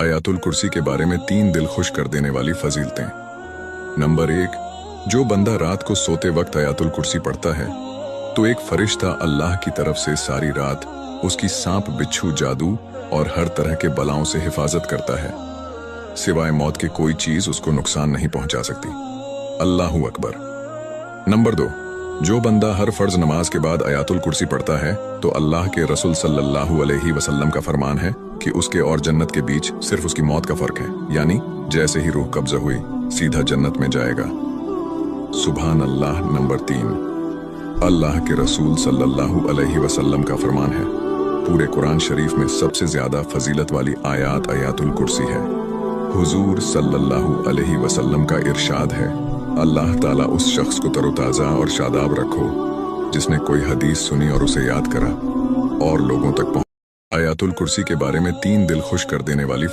आयातुल कुर्सी के बारे में 3 दिल खुश कर देने वाली फजीलतें। नंबर 1, जो बंदा रात को सोते वक्त आयातुल कुर्सी पढ़ता है तो एक फरिश्ता अल्लाह की तरफ से सारी रात उसकी सांप, बिच्छू, जादू और हर तरह के बलाओं से हिफाजत करता है। सिवाय मौत के कोई चीज उसको नुकसान नहीं पहुंचा सकती। अल्लाहू अकबर। नंबर 2, जो बंदा हर फर्ज नमाज के बाद आयातुल कुर्सी पढ़ता है तो अल्लाह के रसूल सल्लल्लाहु अलैहि वसल्लम का फरमान है कि उसके और जन्नत के बीच सिर्फ उसकी मौत का फर्क है, यानी जैसे ही रूह कब्जा हुई सीधा जन्नत में जाएगा। सुभान अल्लाह। नंबर 3, अल्लाह के रसूल सल्लल्लाहु अलैहि वसल्लम का फरमान है, पूरे कुरान शरीफ में सबसे ज्यादा फजीलत वाली आयात आयातुल कुर्सी है। हुजूर सल्लल्लाहु अलैहि वसल्लम का इरशाद है, अल्लाह ताला उस शख्स को तरोताज़ा और शादाब रखो जिसने कोई हदीस सुनी और उसे याद करा और लोगों तक पहुंचा। आयातुल कुर्सी के बारे में 3 दिल खुश कर देने वाली